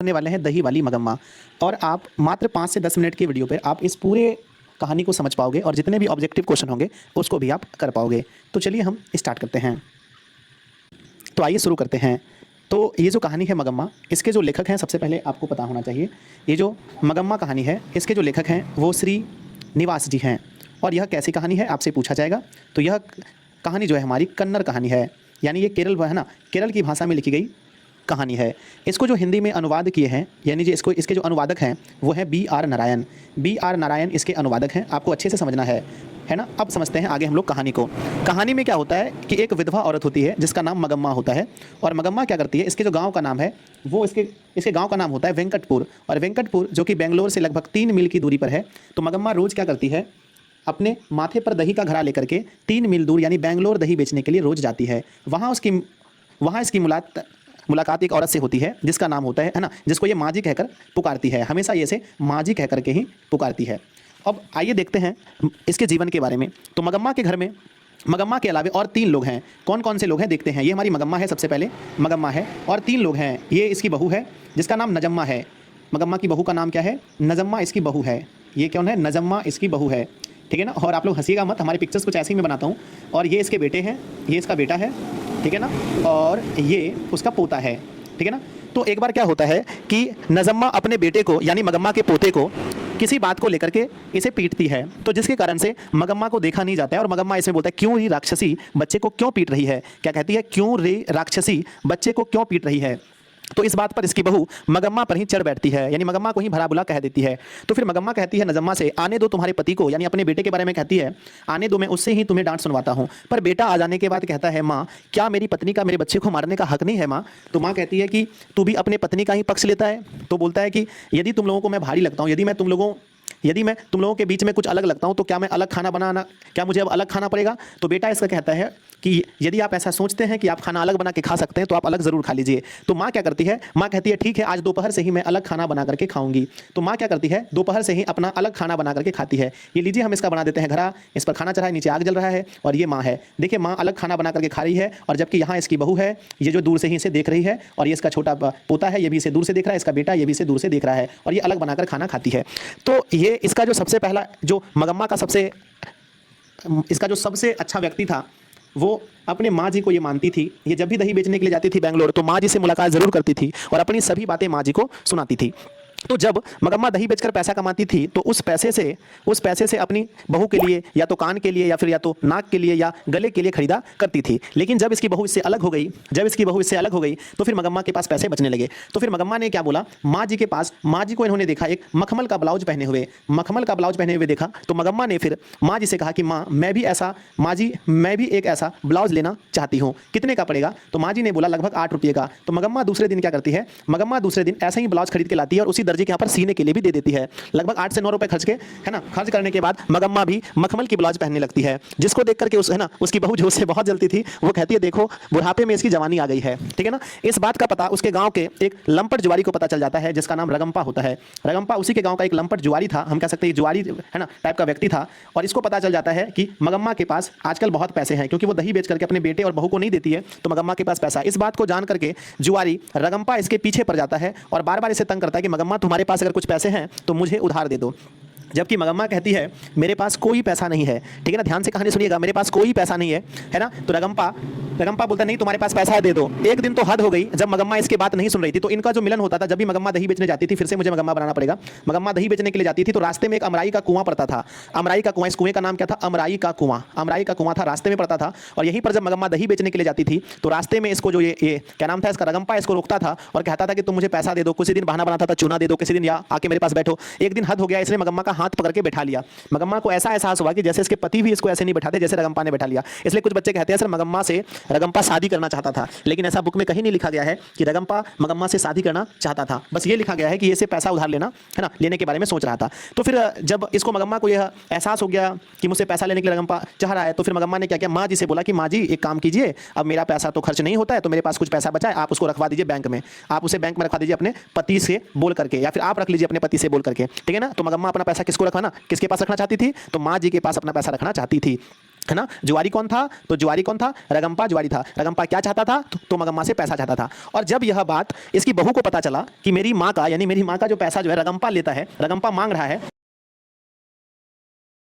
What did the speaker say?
करने वाले हैं दही वाली मगम्मा। और आप मात्र 5 से 10 मिनट की वीडियो पर आप इस पूरे कहानी को समझ पाओगे और जितने भी ऑब्जेक्टिव क्वेश्चन होंगे उसको भी आप कर पाओगे। तो चलिए हम स्टार्ट करते हैं। तो आइए शुरू करते हैं। तो ये जो कहानी है मगम्मा, इसके जो लेखक हैं सबसे पहले आपको पता होना चाहिए। ये जो मगम्मा कहानी है इसके जो लेखक हैं वो श्री निवास जी हैं। और यह कैसी कहानी है आपसे पूछा जाएगा। तो यह कहानी जो है हमारी कन्नड़ कहानी है, यानी ये केरल है ना, केरल की भाषा में लिखी गई कहानी है। इसको जो हिंदी में अनुवाद किए हैं, यानी जो इसके जो अनुवादक हैं वो हैं B.R. नारायण। B.R. नारायण इसके अनुवादक हैं, आपको अच्छे से समझना है ना। अब समझते हैं आगे हम लोग कहानी को। कहानी में क्या होता है कि एक विधवा औरत होती है जिसका नाम मगम्मा होता है। और मगम्मा क्या करती है, इसके जो गांव का नाम है वो इसके गांव का नाम होता है वेंकटपुर। और वेंकटपुर जो कि बेंगलोर से लगभग 3 मील की दूरी पर है। तो मगम्मा रोज़ क्या करती है, अपने माथे पर दही का घड़ा लेकर के 3 मील दूर यानी बेंगलोर दही बेचने के लिए रोज़ जाती है। वहाँ इसकी मुलाकात एक औरत से होती है जिसका नाम होता है ना, जिसको ये माँ जी कहकर पुकारती है। हमेशा ये इसे माँ जी कहकर के ही पुकारती है। अब आइए देखते हैं इसके जीवन के बारे में। तो मगम्मा के घर में मगम्मा के अलावा और 3 लोग हैं। कौन कौन से लोग हैं देखते हैं। ये हमारी मगम्मा है, सबसे पहले मगम्मा है और 3 लोग हैं। ये इसकी बहू है जिसका नाम नजम्मा है। मगम्मा की बहू का नाम क्या है, नजम्मा इसकी बहू है। ये कौन है, नजम्मा इसकी बहू है, ठीक है ना। और आप लोग हंसीएगा मत, हमारी पिक्चर्स कुछ ऐसे ही मैं बनाता हूँ। और ये इसके बेटे हैं, ये इसका बेटा है, ठीक है ना। और ये उसका पोता है, ठीक है ना। तो एक बार क्या होता है कि नजम्मा अपने बेटे को यानी मगम्मा के पोते को किसी बात को लेकर के इसे पीटती है। तो जिसके कारण से मगम्मा को देखा नहीं जाता है। और मगम्मा इसमें बोलता है, क्यों रे राक्षसी बच्चे को क्यों पीट रही है। क्या कहती है, क्यों रे राक्षसी बच्चे को क्यों पीट रही है। तो इस बात पर इसकी बहू मगम्मा पर ही चढ़ बैठती है, यानी मगम्मा को ही भला बुला कह देती है। तो फिर मगम्मा कहती है नजम्मा से, आने दो तुम्हारे पति को, यानी अपने बेटे के बारे में कहती है, आने दो, मैं उससे ही तुम्हें डांट सुनवाता हूँ। पर बेटा आ जाने के बाद कहता है, माँ क्या मेरी पत्नी का मेरे बच्चे को मारने का हक नहीं है माँ। तो माँ कहती है कि तू भी अपने पत्नी का ही पक्ष लेता है। तो बोलता है कि यदि तुम लोगों को मैं भारी लगता हूँ, यदि मैं तुम लोगों के बीच में कुछ अलग लगता हूँ तो क्या मैं अलग खाना बनाना, क्या मुझे अब अलग खाना पड़ेगा। तो बेटा इसका कहता है कि यदि आप ऐसा सोचते हैं कि आप खाना अलग बना के खा सकते हैं तो आप अलग ज़रूर खा लीजिए। तो माँ क्या करती है, माँ कहती है ठीक है, आज दोपहर से ही मैं अलग खाना बना करके खाऊंगी। तो माँ क्या करती है, दोपहर से ही अपना अलग खाना बना करके खाती है। ये लीजिए हम इसका बना देते हैं घड़ा, इस पर खाना चढ़ा है, नीचे आग जल रहा है और ये माँ है। देखिए माँ अलग खाना बना करके खा रही है और जबकि यहाँ इसकी बहू है, ये जो दूर से ही इसे देख रही है। और ये इसका छोटा पोता है, ये भी इसे दूर से देख रहा है, इसका बेटा ये भी इसे दूर से देख रहा है और ये अलग बनाकर खाना खाती है। तो ये इसका जो सबसे पहला जो मगम्मा का इसका जो सबसे अच्छा व्यक्ति था वो अपने माँ जी को ये मानती थी। ये जब भी दही बेचने के लिए जाती थी बेंगलोर तो माँ जी से मुलाकात ज़रूर करती थी और अपनी सभी बातें माँ जी को सुनाती थी। तो जब मगम्मा दही बेचकर पैसा कमाती थी तो उस पैसे से अपनी बहू के लिए या तो कान के लिए या फिर या तो नाक के लिए या गले के लिए खरीदा करती थी। लेकिन जब इसकी बहू इससे अलग हो गई तो फिर मगम्मा के पास पैसे बचने लगे। तो फिर मगम्मा ने क्या बोला, माँ जी के पास, माँ जी को इन्होंने देखा एक मखमल का ब्लाउज पहने हुए देखा। तो मगम्मा ने फिर माँ जी से कहा कि माँ मैं भी एक ऐसा ब्लाउज लेना चाहती हूँ, कितने का पड़ेगा। तो माँ जी ने बोला लगभग 8 रुपये का। तो मगम्मा दूसरे दिन क्या करती है, मगम्मा दूसरे दिन ऐसा ही ब्लाउज खरीद के लाती है और उसी दर्जी के यहाँ पर सीने के लिए भी दे देती है। लगभग 8 से 9 रुपए खर्च के, है ना, खर्च करने के बाद मगम्मा भी मखमल की ब्लाउज पहनने लगती है। जिसको देख करके उसकी बहू जो उससे बहुत जलती थी वो कहती है देखो बुढ़ापे में इसकी जवानी आ गई है, ठीक है ना। इस बात का पता उसके गांव के एक लंपट जुआरी को पता चल जाता है जिसका नाम रगम्पा होता है। रगम्पा उसी के गांव का एक लंपट जुआरी था, हम कह सकते हैं जुआरी, है ना, टाइप का व्यक्ति था। और इसको पता चल जाता है कि मगम्मा के पास आजकल बहुत पैसे हैं क्योंकि वो दही बेच करके अपने बेटे और बहू को नहीं देती है, तो मगम्मा के पास पैसा। इस बात को जान करके जुआरी रगम्पा इसके पीछे पड़ जाता है और बार बार इसे तंग करता है कि मगम्मा तुम्हारे पास अगर कुछ पैसे हैं तो मुझे उधार दे दो। जबकि मगम्मा कहती है मेरे पास कोई पैसा नहीं है, ठीक है ना, ध्यान से कहानी सुनिएगा, मेरे पास कोई पैसा नहीं है ना। तो रगम्पा बोलता नहीं तुम्हारे पास पैसा है दे दो। एक दिन तो हद हो गई जब मगम्मा इसके बात नहीं सुन रही थी। तो इनका जो मिलन होता था, जब भी मगम्मा दही बेचने जाती थी, फिर से मुझे मगम्मा बनाना पड़ेगा, मगम्मा दही बेचने के लिए जाती थी तो रास्ते में एक अमराई का कुआं पड़ता था। अमराई का कुआं, इस कुएं का नाम क्या था, अमराई का कुआं था, रास्ते में पड़ता था। और यहीं पर जब मगम्मा दही बेचने के लिए जाती थी तो रास्ते में इसको जो ये क्या नाम था इसका, रगम्पा, इसको रोकता था और कहता था कि तुम मुझे पैसा दे दो। किसी दिन बहाना बनाता था, चूना दे दो, किसी दिन या आके मेरे पास बैठो। एक दिन हद हो गया, इसने मगम्मा का हाथ पकड़ के बैठा लिया। मगम्मा को ऐसा एहसास हुआ कि जैसे इसके पति भी इसको ऐसे नहीं बैठाते जैसे रगम्पा ने बैठा लिया। इसलिए कुछ बच्चे कहते हैं सर मगम्मा से रगम्पा शादी करना चाहता था, लेकिन ऐसा बुक में कहीं नहीं लिखा गया है कि रगम्पा मगम्मा से शादी करना चाहता था। बस ये लिखा गया है कि ये से पैसा उधार लेना, है ना, लेने के बारे में सोच रहा था। तो फिर जब इसको मगम्मा को यह एहसास हो गया कि मुझसे पैसा लेने के लिए रगम्पा चाह रहा है, तो फिर मगम्मा ने क्या किया, माँ जी से बोला कि माँ जी एक काम कीजिए, अब मेरा पैसा तो खर्च नहीं होता है तो मेरे पास कुछ पैसा बचा है, आप उसको रखवा दीजिए बैंक में, आप उसे बैंक में रखवा दीजिए अपने पति से बोल करके, या फिर आप रख लीजिए अपने पति से बोल करके, ठीक है ना। तो मगम्मा अपना पैसा किसको रखवाना, किसके पास रखना चाहती थी, तो माँ जी के पास अपना पैसा रखना चाहती थी। है ना। जुआरी कौन था? तो जुआरी कौन था? रगम्पा जुआरी था। रगम्पा क्या चाहता था? तो मगम्मा से पैसा चाहता था। और जब यह बात इसकी बहू को पता चला कि मेरी माँ का, यानी मेरी माँ का जो पैसा जो है रगम्पा लेता है, रगम्पा मांग रहा है,